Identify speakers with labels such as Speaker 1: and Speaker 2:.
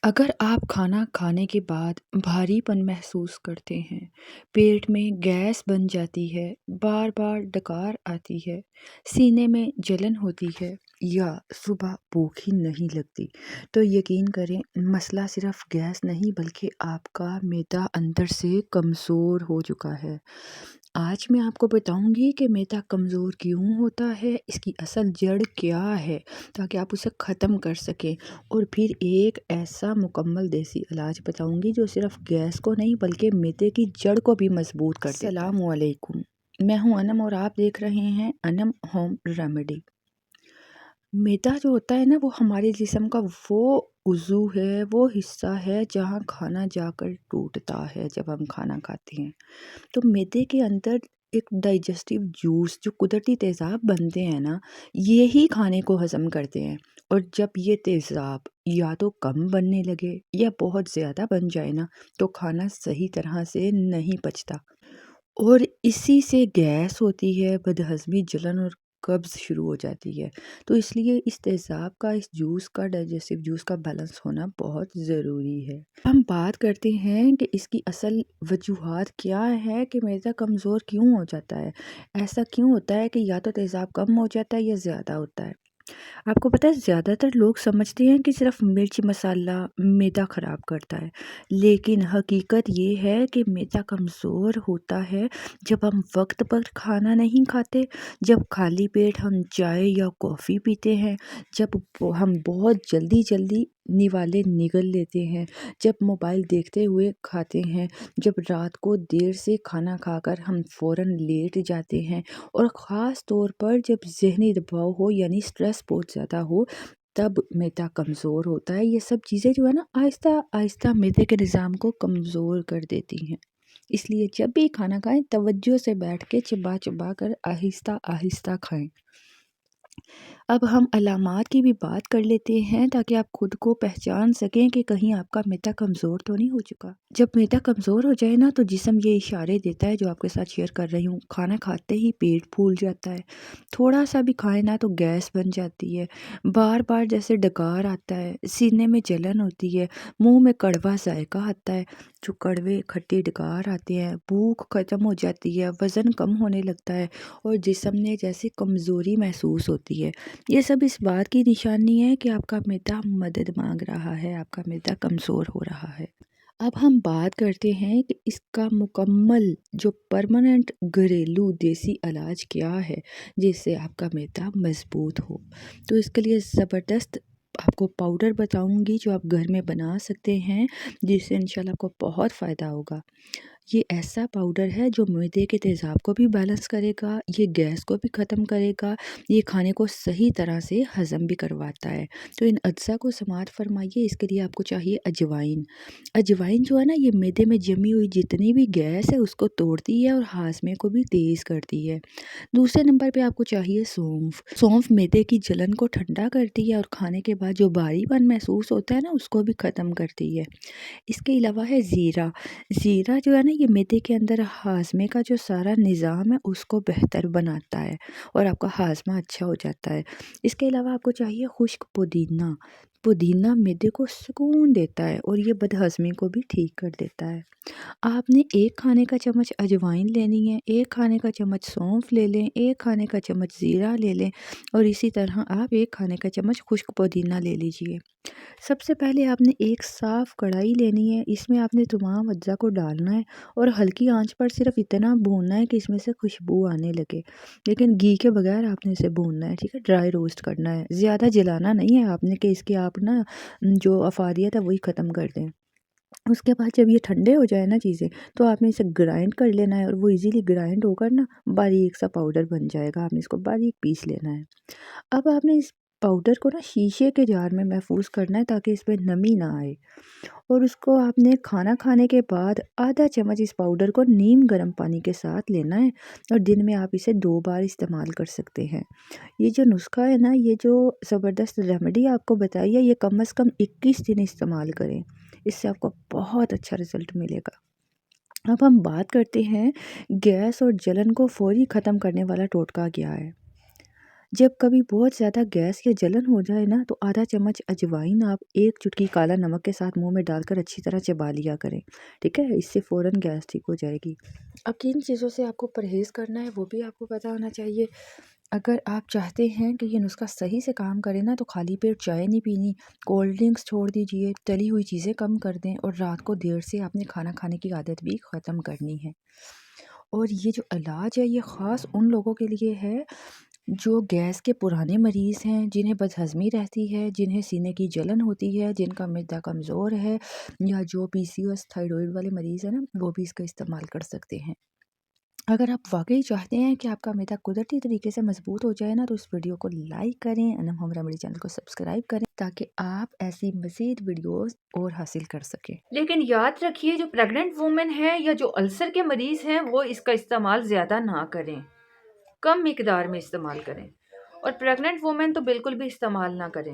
Speaker 1: अगर आप खाना खाने के बाद भारीपन महसूस करते हैं, पेट में गैस बन जाती है, बार-बार डकार आती है, सीने में जलन होती है या सुबह भूख ही नहीं लगती, तो यकीन करें मसला सिर्फ गैस नहीं बल्कि आपका मैदा अंदर से कमज़ोर हो चुका है। आज मैं आपको बताऊंगी कि मैदा कमज़ोर क्यों होता है, इसकी असल जड़ क्या है, ताकि आप उसे ख़त्म कर सकें। और फिर एक ऐसा मुकम्मल देसी इलाज बताऊंगी जो सिर्फ गैस को नहीं बल्कि मैदे की जड़ को भी मजबूत कर देता है। अस्सलामु अलैकुम, मैं हूं अनम और आप देख रहे हैं अनम होम रेमेडी। मैदा जो होता है ना, वो हमारे जिस्म का वो उज़ू है, वो हिस्सा है जहाँ खाना जाकर टूटता है जब हम खाना खाते हैं। तो मैदे के अंदर एक डाइजेस्टिव जूस जो कुदरती तेज़ाब बनते हैं ना, ये ही खाने को हज़म करते हैं। और जब ये तेज़ाब या तो कम बनने लगे या बहुत ज़्यादा बन जाए ना, तो खाना सही तरह से नहीं पचता और इसी से गैस होती है, बदहज़मी, जलन और कब्ज़ शुरू हो जाती है। तो इसलिए इस तेज़ाब का, इस जूस का, डाइजेस्टिव जूस का बैलेंस होना बहुत ज़रूरी है। हम बात करते हैं कि इसकी असल वजूहात क्या है कि मैदा कमज़ोर क्यों हो जाता है। ऐसा क्यों होता है कि या तो तेज़ाब कम हो जाता है या ज़्यादा होता है। आपको पता है ज़्यादातर लोग समझते हैं कि सिर्फ मिर्च मसाला मैदा ख़राब करता है, लेकिन हकीकत ये है कि मैदा कमज़ोर होता है जब हम वक्त पर खाना नहीं खाते, जब खाली पेट हम चाय या कॉफ़ी पीते हैं, जब हम बहुत जल्दी जल्दी निवाले निगल लेते हैं, जब मोबाइल देखते हुए खाते हैं, जब रात को देर से खाना खाकर हम फ़ौरन लेट जाते हैं, और ख़ास तौर पर जब ज़हनी दबाव हो यानी स्ट्रेस बहुत ज़्यादा हो, तब मैदा कमज़ोर होता है। ये सब चीज़ें जो है ना, आहिस्ता आहिस्ता मैदे के निज़ाम को कमज़ोर कर देती हैं। इसलिए जब भी खाना खाएं, तवज्जो से बैठ के चबा चबा कर आहिस्ता आहिस्ता खाएं। अब हम अलामात की भी बात कर लेते हैं ताकि आप खुद को पहचान सकें कि कहीं आपका मैदा कमज़ोर तो नहीं हो चुका। जब मैदा कमज़ोर हो जाए ना, तो जिस्म ये इशारे देता है जो आपके साथ शेयर कर रही हूँ। खाना खाते ही पेट फूल जाता है, थोड़ा सा भी खाए ना तो गैस बन जाती है, बार बार जैसे डकार आता है, सीने में जलन होती है, मुंह में कड़वा जायका आता है, जो कड़वे खट्टे डकार आते हैं, भूख ख़त्म हो जाती है, वज़न कम होने लगता है और जिस्म में जैसे कमज़ोरी महसूस होती है। ये सब इस बात की निशानी है कि आपका मैदा मदद मांग रहा है, आपका मैदा कमज़ोर हो रहा है। अब हम बात करते हैं कि इसका मुकम्मल जो परमानेंट घरेलू देसी इलाज क्या है जिससे आपका मैदा मज़बूत हो। तो इसके लिए ज़बरदस्त आपको पाउडर बताऊंगी जो आप घर में बना सकते हैं, जिससे इंशाल्लाह आपको बहुत फ़ायदा होगा। ये ऐसा पाउडर है जो मैदे के तेज़ाब को भी बैलेंस करेगा, ये गैस को भी ख़त्म करेगा, ये खाने को सही तरह से हज़म भी करवाता है। तो इन अज्जा को समात फरमाइए। इसके लिए आपको चाहिए अजवाइन। अजवाइन जो है ना, ये मैदे में जमी हुई जितनी भी गैस है उसको तोड़ती है और हाजमे को भी तेज़ करती है। दूसरे नंबर पे आपको चाहिए सौंफ। सौंफ मैदे की जलन को ठंडा करती है और खाने के बाद जो भारीपन महसूस होता है ना, उसको भी ख़त्म करती है। इसके अलावा है ज़ीरा। ज़ीरा जो है ना, ये मैदे के अंदर हाजमे का जो सारा निज़ाम है उसको बेहतर बनाता है और आपका हाजमा अच्छा हो जाता है। इसके अलावा आपको चाहिए खुश्क पुदीना। पुदीना मैदे को सुकून देता है और ये बदहज़मी को भी ठीक कर देता है। आपने एक खाने का चम्मच अजवाइन लेनी है, एक खाने का चम्मच सौंफ ले लें, एक खाने का चम्मच ज़ीरा ले लें और इसी तरह आप एक खाने का चम्मच खुश्क पुदीना ले लीजिए। सबसे पहले आपने एक साफ़ कढ़ाई लेनी है, इसमें आपने तमाम अज्जा को डालना है और हल्की आंच पर सिर्फ इतना भूनना है कि इसमें से खुशबू आने लगे, लेकिन घी के बगैर आपने इसे भूनना है, ठीक है। ड्राई रोस्ट करना है, ज़्यादा जलाना नहीं है आपने कि इसकी आप ना जो अफादियत है वही ख़त्म कर दें। उसके बाद जब ये ठंडे हो जाए ना चीज़ें, तो आपने इसे ग्राइंड कर लेना है और वो इजीली ग्राइंड होकर ना बारीक सा पाउडर बन जाएगा। आपने इसको बारीक पीस लेना है। अब आपने इस पाउडर को ना शीशे के जार में महफूज करना है ताकि इसमें नमी ना आए, और उसको आपने खाना खाने के बाद आधा चम्मच इस पाउडर को नीम गर्म पानी के साथ लेना है और दिन में आप इसे 2 बार इस्तेमाल कर सकते हैं। ये जो नुस्खा है ना, ये जो ज़बरदस्त रेमेडी आपको बताई है, ये कम से कम 21 दिन इस्तेमाल करें, इससे आपको बहुत अच्छा रिज़ल्ट मिलेगा। अब हम बात करते हैं गैस और जलन को फ़ौरी ख़त्म करने वाला टोटका क्या है। جب کبھی بہت زیادہ گیس یا جلن ہو جائے نا تو آدھا چمچ اجوائن آپ 1 چٹکی کالا نمک کے ساتھ منہ میں ڈال کر اچھی طرح چبا لیا کریں، ٹھیک ہے؟ اس سے فوراً گیس ٹھیک ہو جائے گی۔ اب کن چیزوں سے آپ کو پرہیز کرنا ہے وہ بھی آپ کو پتہ ہونا چاہیے۔ اگر آپ چاہتے ہیں کہ یہ نسخہ صحیح سے کام کرے نا تو خالی پیٹ چائے نہیں پینی، کولڈ ڈرنکس چھوڑ دیجیے، تلی ہوئی چیزیں کم کر دیں اور رات کو دیر سے آپ نے کھانا کھانے کی عادت بھی ختم کرنی ہے۔ اور یہ جو علاج ہے یہ خاص ان لوگوں کے لیے ہے جو گیس کے پرانے مریض ہیں، جنہیں بدہضمی رہتی ہے، جنہیں سینے کی جلن ہوتی ہے، جن کا معدہ کمزور ہے، یا جو PCOS تھائرائڈ والے مریض ہیں نا وہ بھی اس کا استعمال کر سکتے ہیں۔ اگر آپ واقعی چاہتے ہیں کہ آپ کا معدہ قدرتی طریقے سے مضبوط ہو جائے نا تو اس ویڈیو کو لائک کریں، انم ہوم ریمیڈی چینل کو سبسکرائب کریں تاکہ آپ ایسی مزید ویڈیوز اور حاصل کر سکیں۔ لیکن یاد رکھیے جو پریگننٹ وومن ہے یا جو السر کے مریض ہیں وہ اس کا استعمال زیادہ نہ کریں، کم مقدار میں استعمال کریں، اور پریگننٹ وومن تو بالکل بھی استعمال نہ کریں۔